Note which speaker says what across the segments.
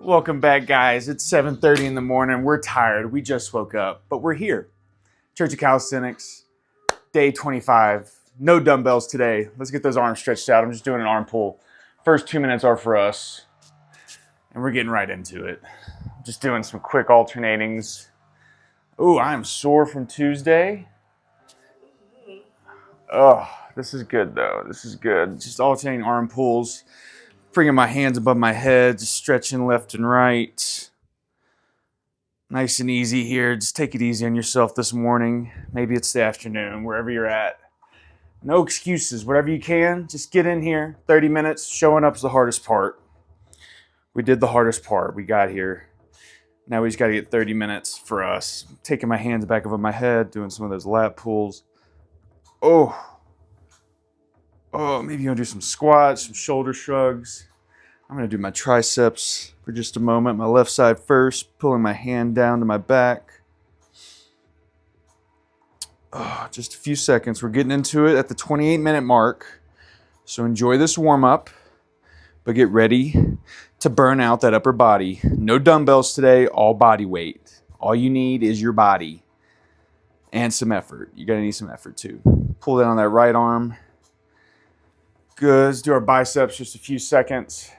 Speaker 1: Welcome back, guys. It's 7:30 in the morning. We're tired. We just woke up, but we're here. Church of Calisthenics, day 25. No dumbbells today. Let's get those arms stretched out. I'm just doing an arm pull. First 2 minutes are for us, and we're getting right into it. Just doing some quick alternatings. Ooh, I'm sore from Tuesday. Oh, this is good, though. This is good. Just alternating arm pulls. Bringing my hands above my head, just stretching left and right. Nice and easy here. Just take it easy on yourself this morning. Maybe it's the afternoon, wherever you're at. No excuses. Whatever you can, just get in here. 30 minutes. Showing up's the hardest part. We did the hardest part. We got here. Now we just got to get 30 minutes for us. Taking my hands back above my head, doing some of those lat pulls. Maybe you want to do some squats, some shoulder shrugs. I'm going to do my triceps for just a moment. My left side first, pulling my hand down to my back. Just a few seconds. We're getting into it at the 28-minute mark. So enjoy this warm-up, but get ready to burn out that upper body. No dumbbells today, all body weight. All you need is your body and some effort. You're going to need some effort too. Pull down on that right arm. Good. Let's do our biceps just a few seconds.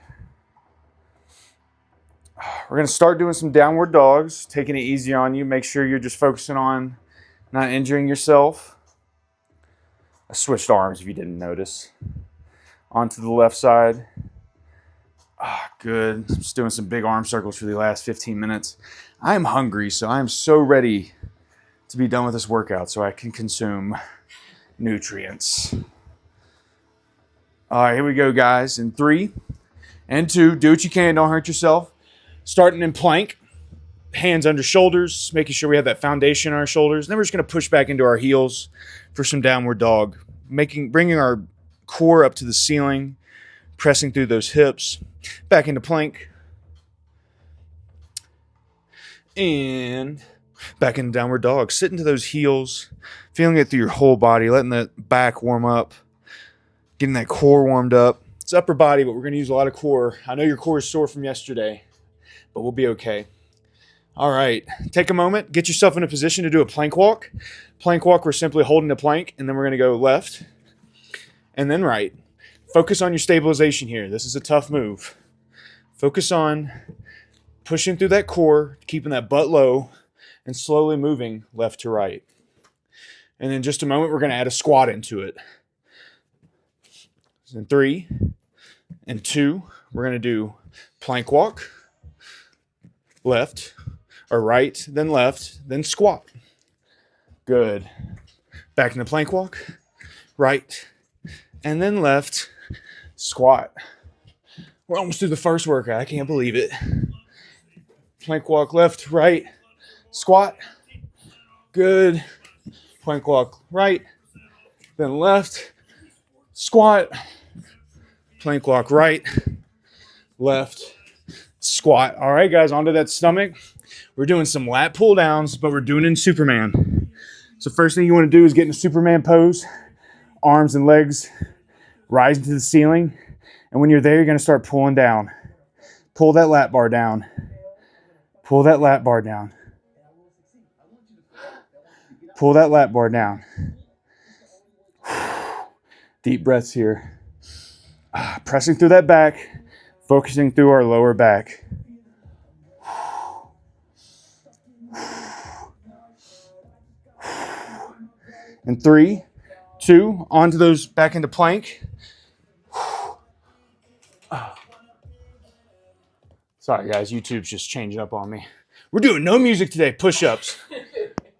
Speaker 1: We're going to start doing some downward dogs, taking it easy on you. Make sure you're just focusing on not injuring yourself. I switched arms if you didn't notice. Onto the left side. Good. Just doing some big arm circles for the last 15 minutes. I am hungry, so I am so ready to be done with this workout so I can consume nutrients. All right, here we go, guys. In 3 and 2, do what you can. Don't hurt yourself. Starting in plank, hands under shoulders, making sure we have that foundation on our shoulders. Then we're just going to push back into our heels for some downward dog, bringing our core up to the ceiling, pressing through those hips, back into plank, and back into downward dog. Sit into those heels, feeling it through your whole body, letting that back warm up. Getting that core warmed up. It's upper body, but we're going to use a lot of core. I know your core is sore from yesterday, but we'll be okay. All right. Take a moment. Get yourself in a position to do a plank walk. Plank walk, we're simply holding the plank, and then we're going to go left and then right. Focus on your stabilization here. This is a tough move. Focus on pushing through that core, keeping that butt low, and slowly moving left to right. And in just a moment, we're going to add a squat into it. In 3 and 2, we're going to do plank walk, left or right, then left, then squat. Good. Back into plank walk, right, and then left, squat. We're almost through the first workout. I can't believe it. Plank walk, left, right, squat. Good. Plank walk, right, then left, squat. Plank walk right, left, squat. All right, guys, onto that stomach. We're doing some lat pull downs, but we're doing it in Superman. So first thing you want to do is get in a Superman pose. Arms and legs rising to the ceiling. And when you're there, you're going to start pulling down. Pull that lat bar down. Pull that lat bar down. Pull that lat bar down. Deep breaths here. Pressing through that back, focusing through our lower back. In 3, 2, onto those, back into plank. Sorry, guys, YouTube's just changing up on me. We're doing no music today. Push-ups.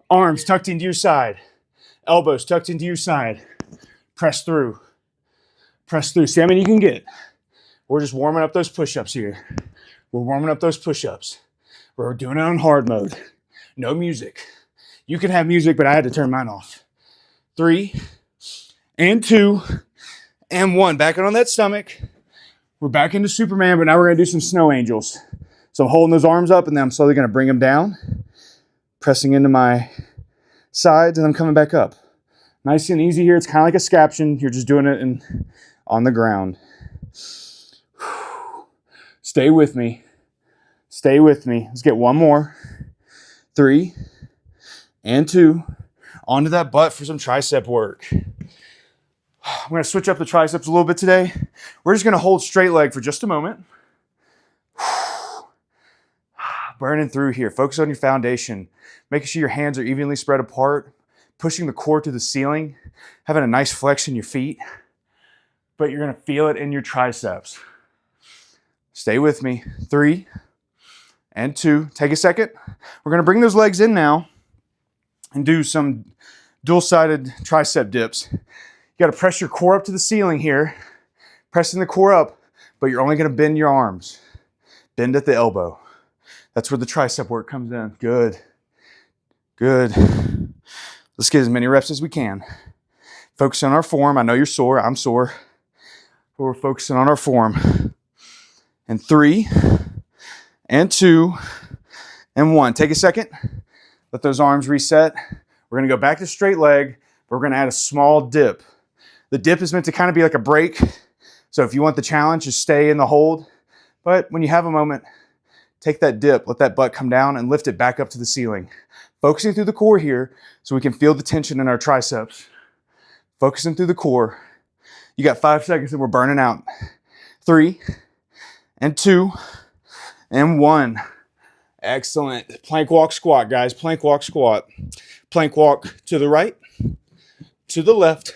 Speaker 1: Arms tucked into your side. Elbows tucked into your side. Press through. Press through. See how many you can get. We're just warming up those push-ups here. We're warming up those push-ups. We're doing it on hard mode. No music. You can have music, but I had to turn mine off. 3 and 2 and 1. Back on that stomach. We're back into Superman, but now we're going to do some snow angels. So I'm holding those arms up, and then I'm slowly going to bring them down, pressing into my sides, and I'm coming back up. Nice and easy here. It's kind of like a scaption. You're just doing it on the ground. Stay with me. Stay with me. Let's get one more. 3 and 2. Onto that butt for some tricep work. I'm going to switch up the triceps a little bit today. We're just going to hold straight leg for just a moment. Burning through here. Focus on your foundation. Making sure your hands are evenly spread apart. Pushing the core to the ceiling. Having a nice flex in your feet. But you're going to feel it in your triceps. Stay with me. 3 and 2. Take a second. We're going to bring those legs in now and do some dual-sided tricep dips. You got to press your core up to the ceiling here. Pressing the core up, but you're only going to bend your arms. Bend at the elbow. That's where the tricep work comes in. Good. Good. Let's get as many reps as we can. Focus on our form. I know you're sore. I'm sore. But we're focusing on our form. And 3 and 2 and 1. Take a second. Let those arms reset. We're going to go back to straight leg, but we're going to add a small dip. The dip is meant to kind of be like a break. So if you want the challenge, just stay in the hold. But when you have a moment, take that dip, let that butt come down and lift it back up to the ceiling. Focusing through the core here so we can feel the tension in our triceps. Focusing through the core. You got 5 seconds and we're burning out. 3 and 2 and 1. Excellent. Plank walk squat, guys. Plank walk squat. Plank walk to the right, to the left,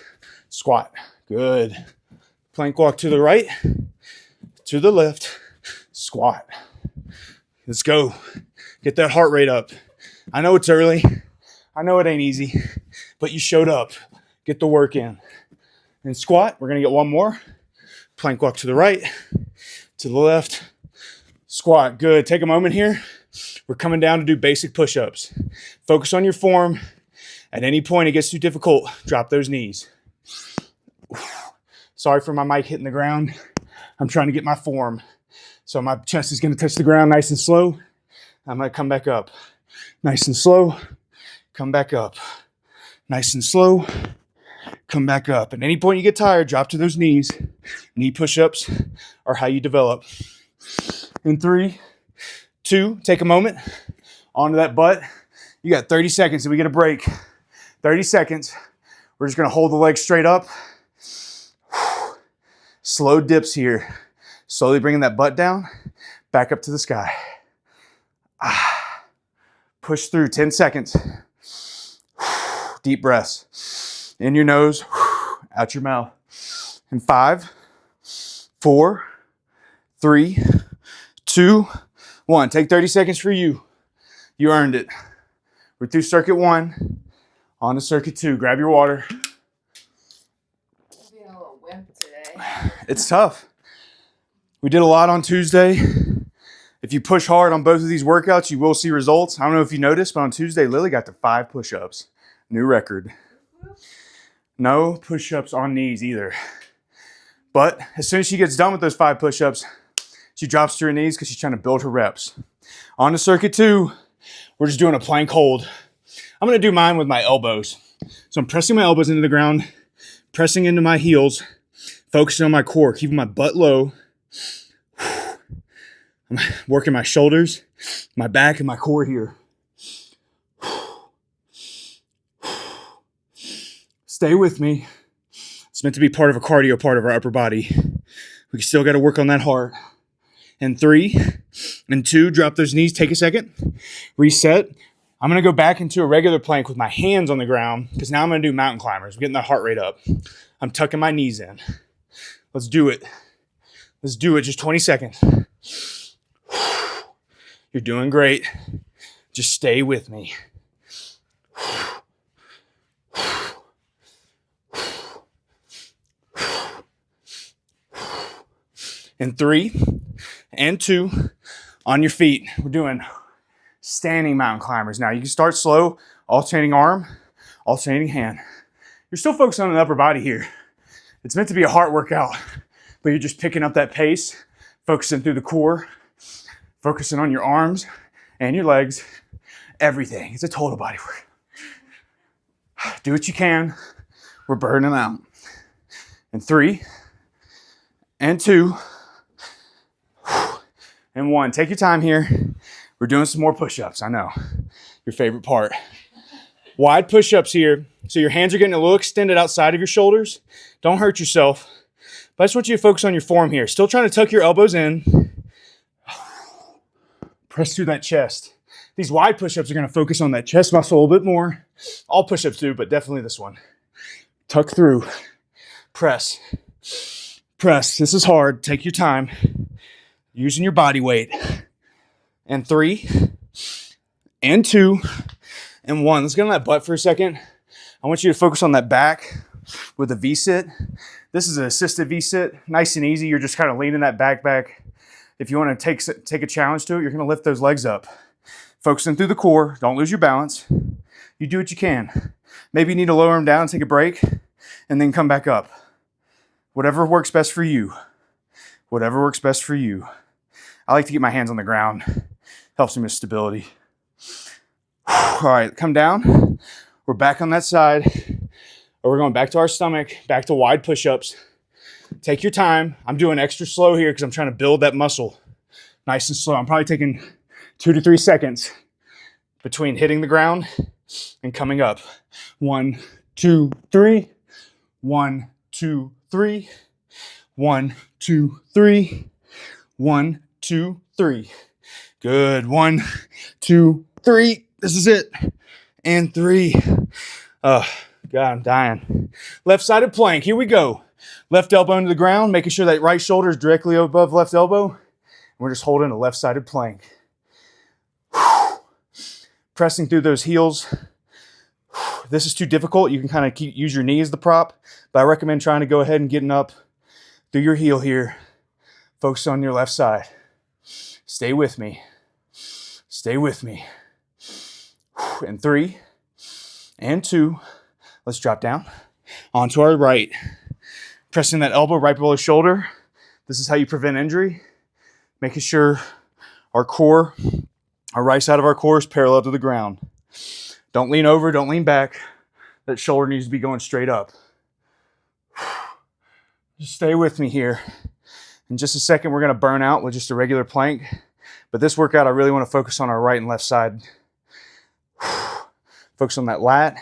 Speaker 1: squat. Good. Plank walk to the right, to the left, squat. Let's go. Get that heart rate up. I know it's early. I know it ain't easy, but you showed up. Get the work in. And squat, we're going to get one more. Plank walk to the right, to the left, squat. Good. Take a moment here. We're coming down to do basic push-ups. Focus on your form. At any point it gets too difficult, drop those knees. Sorry for my mic hitting the ground. I'm trying to get my form. So my chest is going to touch the ground nice and slow. I'm going to come back up. Nice and slow. Come back up. Nice and slow. Come back up. At any point you get tired, drop to those knees. Knee push-ups are how you develop. In 3, 2, take a moment. Onto that butt. You got 30 seconds and we get a break. 30 seconds. We're just going to hold the legs straight up. Slow dips here. Slowly bringing that butt down. Back up to the sky. Push through. 10 seconds. Deep breaths. In your nose. Out your mouth. And 5, 4, 3, 2, 1. Take 30 seconds for you. You earned it. We're through circuit 1. On to circuit 2. Grab your water.
Speaker 2: I'm being a little wimp today.
Speaker 1: It's tough. We did a lot on Tuesday. If you push hard on both of these workouts, you will see results. I don't know if you noticed, but on Tuesday, Lilly got to 5 push-ups. New record. No push-ups on knees either. But as soon as she gets done with those 5 push-ups, she drops to her knees because she's trying to build her reps. On to circuit 2. We're just doing a plank hold. I'm going to do mine with my elbows. So I'm pressing my elbows into the ground, pressing into my heels, focusing on my core, keeping my butt low. I'm working my shoulders, my back, and my core here. Stay with me. It's meant to be part of a cardio part of our upper body. We still got to work on that heart. And 3 and 2, drop those knees. Take a second. Reset. I'm going to go back into a regular plank with my hands on the ground because now I'm going to do mountain climbers. I'm getting that heart rate up. I'm tucking my knees in. Let's do it. Let's do it. Just 20 seconds. You're doing great. Just stay with me. In 3 and 2, on your feet. We're doing standing mountain climbers. Now you can start slow, alternating arm, alternating hand. You're still focusing on the upper body here. It's meant to be a heart workout, but you're just picking up that pace, focusing through the core, focusing on your arms and your legs, everything. It's a total body work. Do what you can. We're burning out. In 3 and 2 and 1. Take your time here. We're doing some more push-ups. I know, your favorite part. Wide push-ups here. So your hands are getting a little extended outside of your shoulders. Don't hurt yourself. But I just want you to focus on your form here. Still trying to tuck your elbows in. Press through that chest. These wide push-ups are going to focus on that chest muscle a little bit more. All push-ups do, but definitely this one. Tuck through. Press. Press. This is hard. Take your time. Using your body weight. And 3. And 2. And 1. Let's get on that butt for a second. I want you to focus on that back with a V-sit. This is an assisted V-sit. Nice and easy. You're just kind of leaning that back. If you want to take a challenge to it, you're going to lift those legs up. Focusing through the core. Don't lose your balance. You do what you can. Maybe you need to lower them down, take a break, and then come back up. Whatever works best for you. Whatever works best for you. I like to get my hands on the ground. Helps me with stability. All right, come down. We're back on that side. We're going back to our stomach, back to wide push-ups. Take your time. I'm doing extra slow here because I'm trying to build that muscle. Nice and slow. I'm probably taking 2 to 3 seconds between hitting the ground and coming up. 1, 2, 3. 1, 2, 3. 1, 2, 3. 1, 2, 3. Good. 1, 2, 3. This is it. And 3. Oh, God, I'm dying. Left-sided plank. Here we go. Left elbow into the ground, making sure that right shoulder is directly above left elbow. And we're just holding a left-sided plank. Pressing through those heels. This is too difficult. You can kind of use your knee as the prop, but I recommend trying to go ahead and getting up through your heel here. Focus on your left side. Stay with me. Stay with me. And 3, and 2. Let's drop down onto our right. Pressing that elbow right below the shoulder. This is how you prevent injury. Making sure our core, our right side of our core is parallel to the ground. Don't lean over, don't lean back. That shoulder needs to be going straight up. Just stay with me here. In just a second, we're going to burn out with just a regular plank. But this workout, I really want to focus on our right and left side. Focus on that lat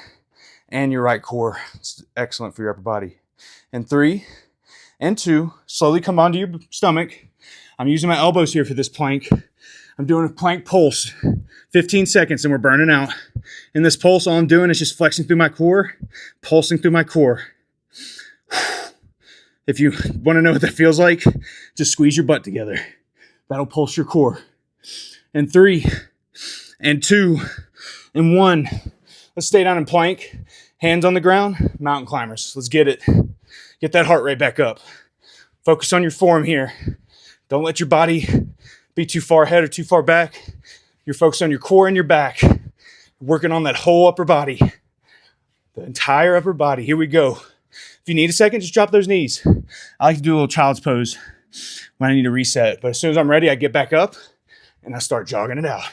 Speaker 1: and your right core. It's excellent for your upper body. And 3, and 2. Slowly come onto your stomach. I'm using my elbows here for this plank. I'm doing a plank pulse. 15 seconds and we're burning out. In this pulse, all I'm doing is just flexing through my core, pulsing through my core. If you want to know what that feels like, just squeeze your butt together. That'll pulse your core. And 3, and 2, and 1. Let's stay down in plank. Hands on the ground, mountain climbers. Let's get it. Get that heart rate back up. Focus on your form here. Don't let your body be too far ahead or too far back. You're focused on your core and your back. Working on that whole upper body. The entire upper body. Here we go. If you need a second, just drop those knees. I like to do a little child's pose when I need to reset. But as soon as I'm ready, I get back up and I start jogging it out.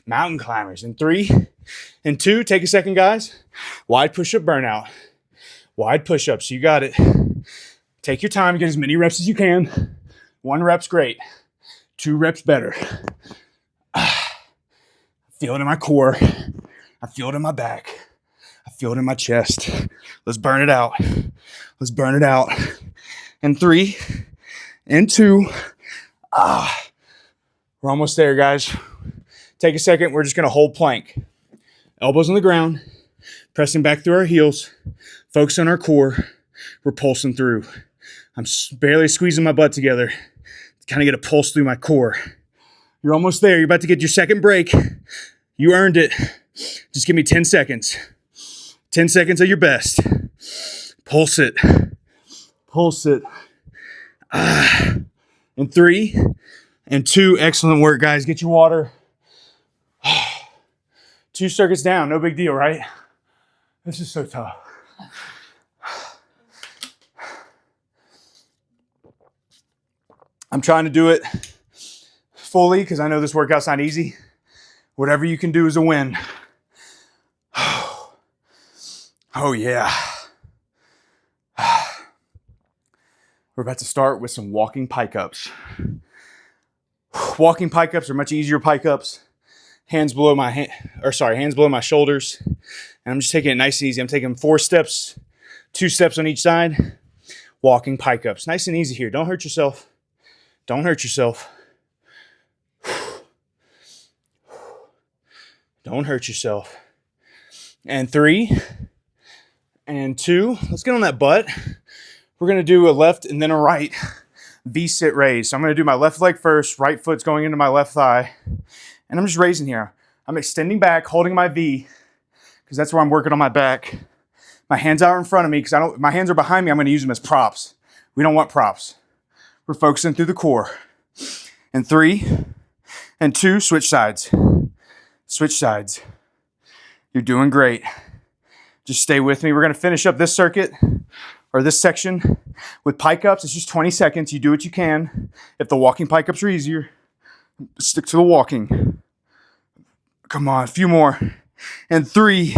Speaker 1: Mountain climbers. In 3, and 2. Take a second, guys. Wide push-up burnout. Wide push-ups. You got it. Take your time. Get as many reps as you can. 1 rep's great. 2 reps better. I feel it in my core. I feel it in my back. I feel it in my chest. Let's burn it out. Let's burn it out. And 3, and 2. We're almost there, guys. Take a second. We're just going to hold plank. Elbows on the ground. Pressing back through our heels. Focus on our core. We're pulsing through. I'm barely squeezing my butt together. Kind of get a pulse through my core. You're almost there. You're about to get your second break. You earned it. Just give me 10 seconds. 10 seconds of your best. Pulse it. Pulse it. And 3, and 2. Excellent work, guys. Get your water. 2 circuits down. No big deal, right? This is so tough. I'm trying to do it fully because I know this workout's not easy. Whatever you can do is a win. Oh, yeah. We're about to start with some walking pike ups. Walking pike ups are much easier pike ups. Hands below my shoulders. And I'm just taking it nice and easy. I'm taking 4 steps, 2 steps on each side. Walking pike ups. Nice and easy here. Don't hurt yourself. Don't hurt yourself. Don't hurt yourself. And 3 and 2. Let's get on that butt. We're going to do a left and then a right V-sit raise. So I'm going to do my left leg first. Right foot's going into my left thigh. And I'm just raising here. I'm extending back, holding my V, because that's where I'm working on my back. My hands are in front of me, because my hands are behind me. I'm going to use them as props. We don't want props. We're focusing through the core. And 3 and 2, switch sides. Switch sides. You're doing great. Just stay with me. We're going to finish up this circuit or this section with pike ups. It's just 20 seconds. You do what you can. If the walking pike ups are easier, stick to the walking. Come on, a few more. And 3,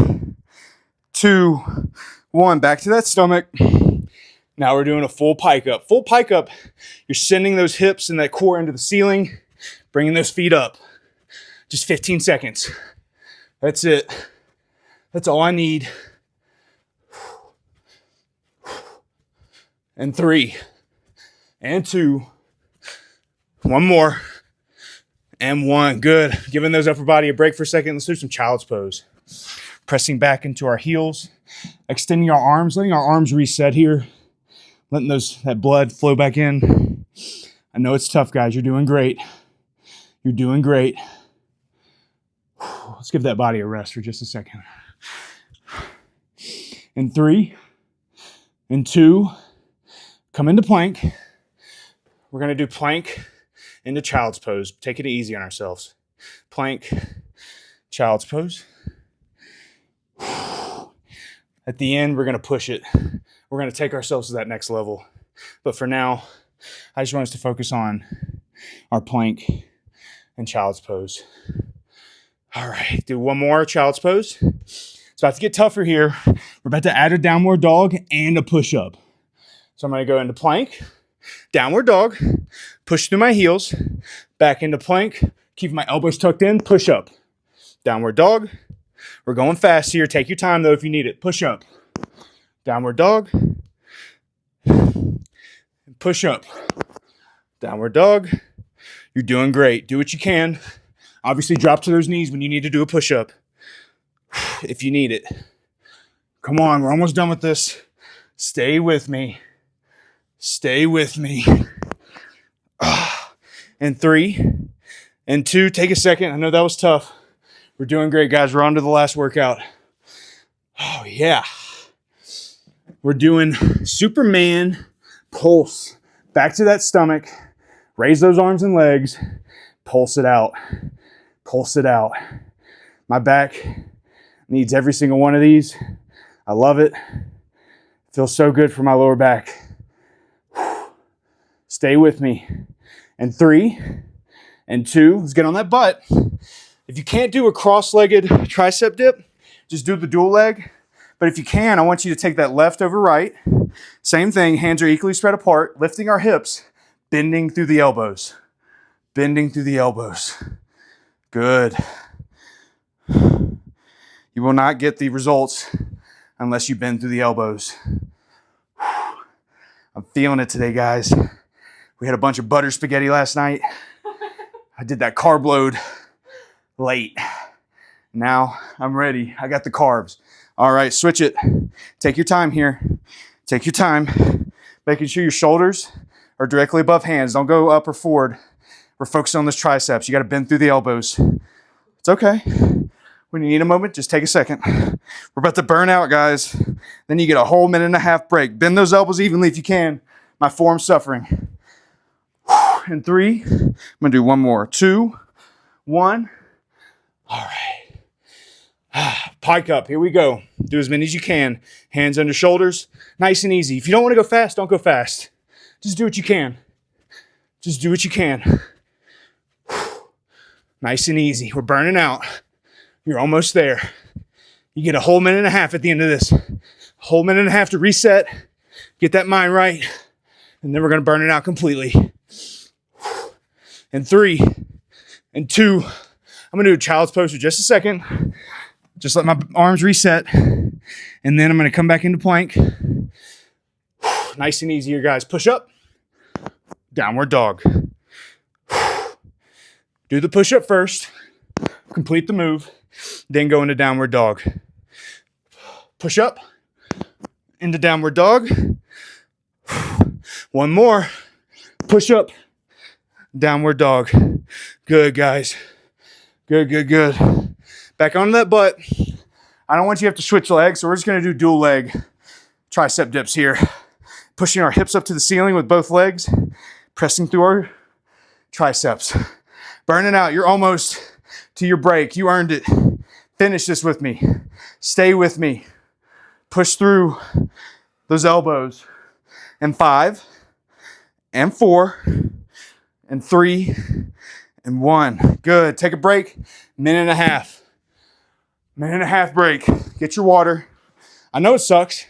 Speaker 1: 2, 1. Back to that stomach. Now we're doing a full pike up. Full pike up, you're sending those hips and that core into the ceiling, bringing those feet up. Just 15 seconds. That's it. That's all I need. And 3 and 2. 1 more. And 1. Good. Giving those upper body a break for a second. Let's do some child's pose. Pressing back into our heels. Extending our arms. Letting our arms reset here. Letting that blood flow back in. I know it's tough, guys. You're doing great. You're doing great. Let's give that body a rest for just a second. And 3 and 2. Come into plank. We're going to do plank into child's pose. Take it easy on ourselves. Plank, child's pose. At the end, we're going to push it. We're going to take ourselves to that next level. But for now, I just want us to focus on our plank and child's pose. All right, do 1 more child's pose. It's about to get tougher here. We're about to add a downward dog and a push-up. So I'm going to go into plank, downward dog, push through my heels, back into plank, keep my elbows tucked in, push up. Downward dog. We're going fast here. Take your time, though, if you need it. Push up. Downward dog. Push up. Downward dog. You're doing great. Do what you can. Obviously, drop to those knees when you need to do a push-up. If you need it. Come on, we're almost done with this. Stay with me. Stay with me. And 3 and 2. Take a second. I know that was tough. We're doing great, guys. We're on to the last workout. Oh, yeah. We're doing Superman pulse. Back to that stomach. Raise those arms and legs. Pulse it out. Pulse it out. My back needs every single one of these. I love it. Feels so good for my lower back. Stay with me. And 3 and 2. Let's get on that butt. If you can't do a cross-legged tricep dip, just do the dual leg. But if you can, I want you to take that left over right. Same thing. Hands are equally spread apart. Lifting our hips. Bending through the elbows. Bending through the elbows. Good. You will not get the results unless you bend through the elbows. I'm feeling it today, guys. We had a bunch of butter spaghetti last night. I did that carb load late. Now I'm ready. I got the carbs. All right, switch it. Take your time here. Take your time. Making sure your shoulders are directly above hands. Don't go up or forward. We're focusing on this triceps. You got to bend through the elbows. It's okay. When you need a moment, just take a second. We're about to burn out, guys. Then you get a whole 1.5-minute break. Bend those elbows evenly if you can. My forearm's suffering. And 3. I'm going to do 1 more. 2, 1. All right. Pike up. Here we go. Do as many as you can. Hands under shoulders. Nice and easy. If you don't want to go fast, don't go fast. Just do what you can. Just do what you can. Nice and easy. We're burning out. You're almost there. You get a whole 1.5 at the end of this. A whole 1.5 to reset. Get that mind right. And then we're going to burn it out completely. and 3 and 2. I'm gonna do a child's pose for just a second. Just let my arms reset. And then I'm gonna come back into plank. Nice and easy here, guys. Push up, downward dog. Do the push up first, complete the move, then go into downward dog. Push up, into downward dog. One more, push up, downward dog. Good, guys. Good, good, good. Back onto that butt. I don't want you to have to switch legs, so we're just gonna do dual leg tricep dips here. Pushing our hips up to the ceiling with both legs, pressing through our triceps. Burning out, you're almost to your break. You earned it. Finish this with me. Stay with me. Push through those elbows. And 5, and 4, and 3, and 1. Good. Take a break. Minute and a half. Minute and a half break. Get your water. I know it sucks.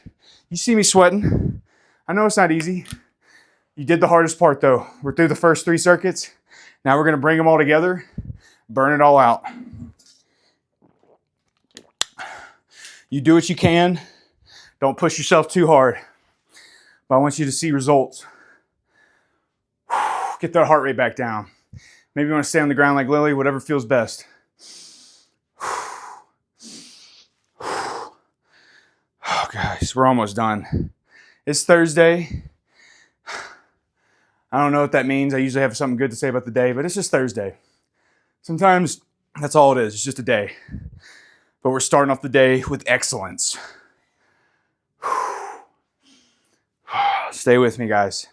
Speaker 1: You see me sweating. I know it's not easy. You did the hardest part though. We're through the first 3 circuits. Now we're going to bring them all together. Burn it all out. You do what you can. Don't push yourself too hard. But I want you to see results. Get that heart rate back down. Maybe you want to stay on the ground like Lilly, whatever feels best. Oh, guys, we're almost done. It's Thursday. I don't know what that means. I usually have something good to say about the day, but it's just Thursday. Sometimes that's all it is. It's just a day. But we're starting off the day with excellence. Stay with me, guys.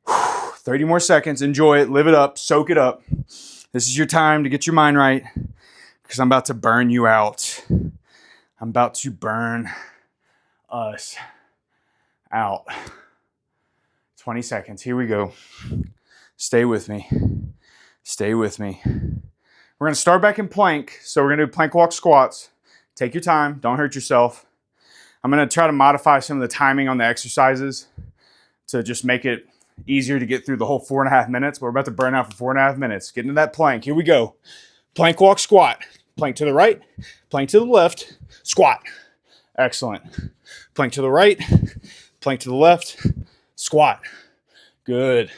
Speaker 1: 30 more seconds. Enjoy it. Live it up. Soak it up. This is your time to get your mind right because I'm about to burn you out. I'm about to burn us out. 20 seconds. Here we go. Stay with me. Stay with me. We're going to start back in plank. So we're going to do plank walk squats. Take your time. Don't hurt yourself. I'm going to try to modify some of the timing on the exercises to just make it easier to get through the whole 4.5 minutes. But we're about to burn out for 4.5 minutes. Get into that plank. Here we go. Plank walk squat. Plank to the right. Plank to the left. Squat. Excellent. Plank to the right. Plank to the left. Squat. Good.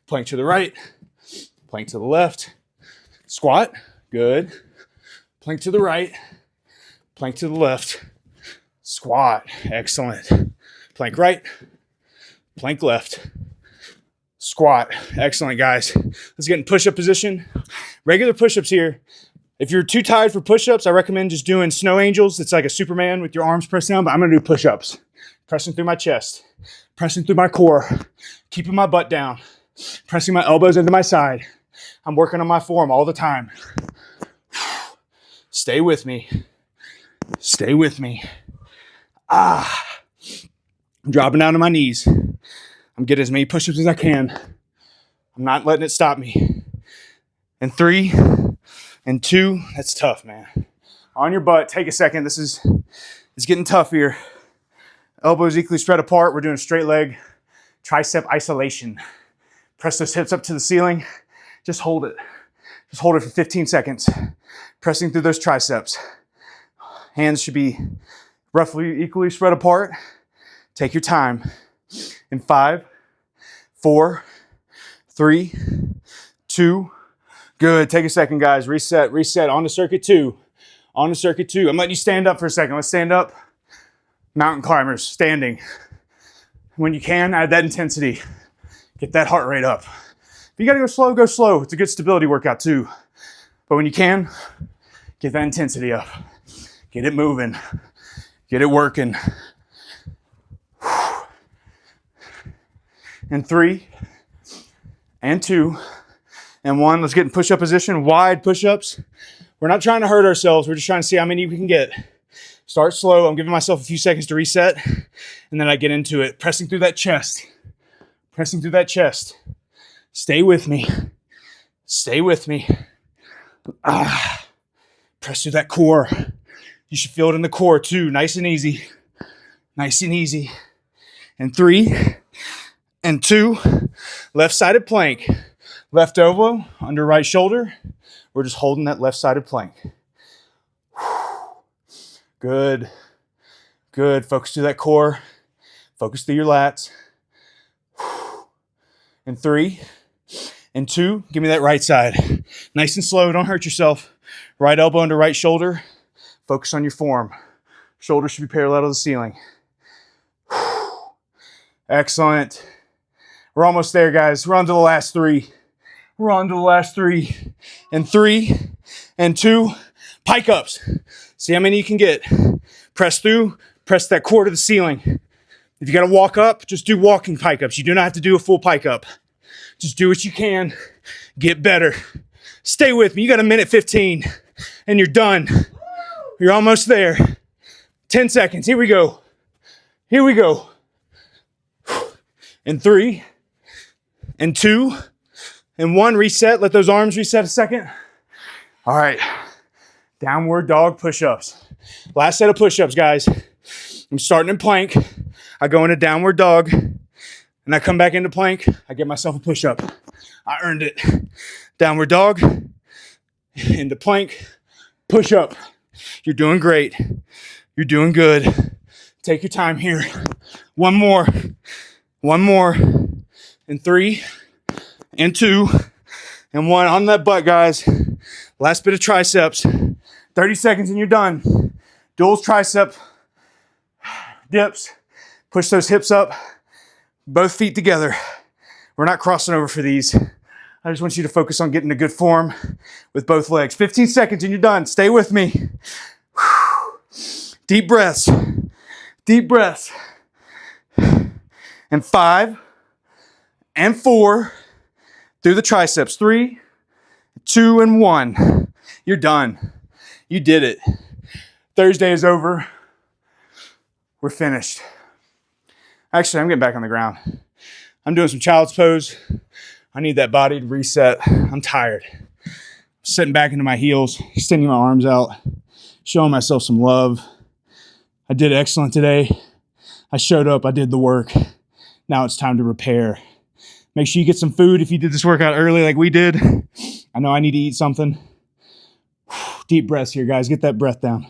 Speaker 1: Plank to the right. Plank to the left. Squat. Good. Plank to the right. Plank to the left. Squat. Excellent. Plank right. Plank left. Squat. Excellent, guys. Let's get in push-up position. Regular push-ups here. If you're too tired for push-ups, I recommend just doing snow angels. It's like a Superman with your arms pressed down, but I'm going to do push-ups. Pressing through my chest. Pressing through my core. Keeping my butt down. Pressing my elbows into my side. I'm working on my form all the time. Stay with me. Stay with me. I'm dropping down to my knees. I'm getting as many push-ups as I can. I'm not letting it stop me. And 3 and 2. That's tough, man. On your butt. Take a second. It's getting tough here. Elbows equally spread apart. We're doing straight leg tricep isolation. Press those hips up to the ceiling. Just hold it. Just hold it for 15 seconds. Pressing through those triceps. Hands should be roughly equally spread apart. Take your time. In 5, 4, 3, 2. Good. Take a second, guys. Reset, reset. On to circuit 2. On to circuit 2. I'm letting you stand up for a second. Let's stand up. Mountain climbers, standing. When you can, add that intensity. Get that heart rate up. If you got to go slow, go slow. It's a good stability workout too. But when you can, get that intensity up. Get it moving. Get it working. And 3, and 2, and 1. Let's get in push-up position. Wide push-ups. We're not trying to hurt ourselves. We're just trying to see how many we can get. Start slow. I'm giving myself a few seconds to reset. And then I get into it. Pressing through that chest. Pressing through that chest. Stay with me. Stay with me. Press through that core. You should feel it in the core too. Nice and easy. Nice and easy. And 3, and 2. Left-sided plank. Left elbow under right shoulder. We're just holding that left-sided plank. Good. Good. Focus through that core. Focus through your lats. And 3 and 2. Give me that right side. Nice and slow. Don't hurt yourself. Right elbow under right shoulder. Focus on your form. Shoulders should be parallel to the ceiling. Excellent. We're almost there, guys. We're on to the last 3. We're on to the last 3. And 3 and 2. Pike ups. See how many you can get. Press through. Press that core to the ceiling. If you got to walk up, just do walking pike ups. You do not have to do a full pike up. Just do what you can. Get better. Stay with me. You got a minute 15 and you're done. You're almost there. 10 seconds. Here we go. Here we go. And 3 and 2 and 1. Reset. Let those arms reset a second. All right. Downward dog push-ups. Last set of push-ups, guys. I'm starting in plank. I go into downward dog, and I come back into plank. I get myself a push-up. I earned it. Downward dog, into plank, push-up. You're doing great. You're doing good. Take your time here. One more. One more. And 3 and 2 and 1. On that butt, guys. Last bit of triceps. 30 seconds and you're done. Duals tricep dips. Push those hips up. Both feet together. We're not crossing over for these. I just want you to focus on getting a good form with both legs. 15 seconds and you're done. Stay with me. Deep breaths. Deep breaths. And 5 and 4 through the triceps. 3, 2, and 1. You're done. You did it. Thursday is over. We're finished. Actually, I'm getting back on the ground. I'm doing some child's pose. I need that body to reset. I'm tired. Sitting back into my heels, extending my arms out, showing myself some love. I did excellent today. I showed up. I did the work. Now it's time to repair. Make sure you get some food if you did this workout early like we did. I know I need to eat something. Deep breaths here, guys. Get that breath down.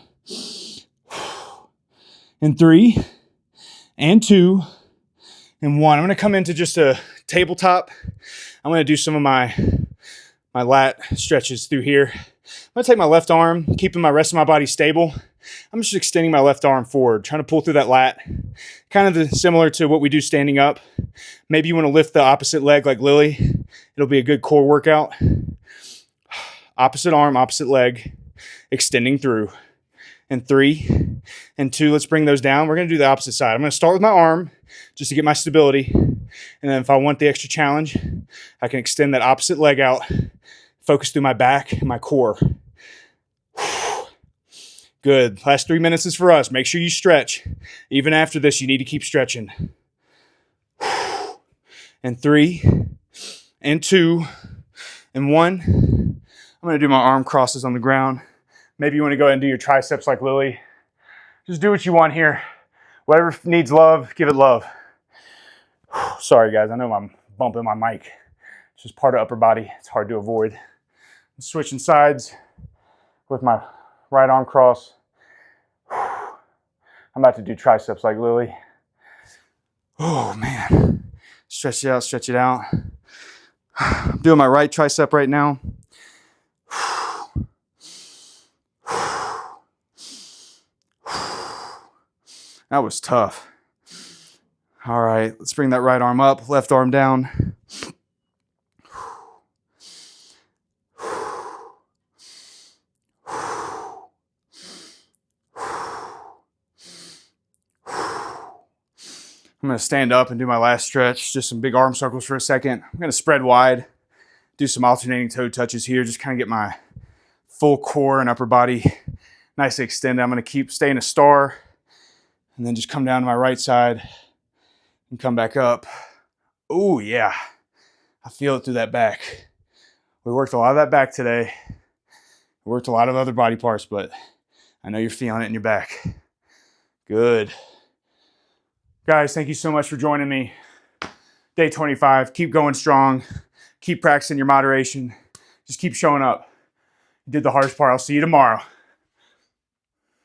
Speaker 1: And 3 and 2 and 1. I'm going to come into just a tabletop. I'm going to do some of my lat stretches through here. I'm going to take my left arm, keeping my rest of my body stable. I'm just extending my left arm forward, trying to pull through that lat. Kind of similar to what we do standing up. Maybe you want to lift the opposite leg like Lilly. It'll be a good core workout. Opposite arm, opposite leg, extending through. And 3 and 2, let's bring those down. We're going to do the opposite side. I'm going to start with my arm just to get my stability. And then if I want the extra challenge, I can extend that opposite leg out, focus through my back and my core. Good. Last 3 minutes is for us. Make sure you stretch. Even after this, you need to keep stretching. And 3 and 2 and 1. I'm going to do my arm crosses on the ground. Maybe you want to go ahead and do your triceps like Lilly. Just do what you want here. Whatever needs love, give it love. Sorry, guys. I know I'm bumping my mic. It's just part of upper body. It's hard to avoid. I'm switching sides with my right arm cross. I'm about to do triceps like Lilly. Oh, man. Stretch it out, stretch it out. I'm doing my right tricep right now. That was tough. All right, let's bring that right arm up, left arm down. I'm going to stand up and do my last stretch, just some big arm circles for a second. I'm going to spread wide, do some alternating toe touches here, just kind of get my full core and upper body nicely extended. I'm going to keep staying a star and then just come down to my right side and come back up. Oh, yeah. I feel it through that back. We worked a lot of that back today. We worked a lot of other body parts, but I know you're feeling it in your back. Good. Guys, thank you so much for joining me. Day 25. Keep going strong. Keep practicing your moderation. Just keep showing up. You did the hardest part. I'll see you tomorrow.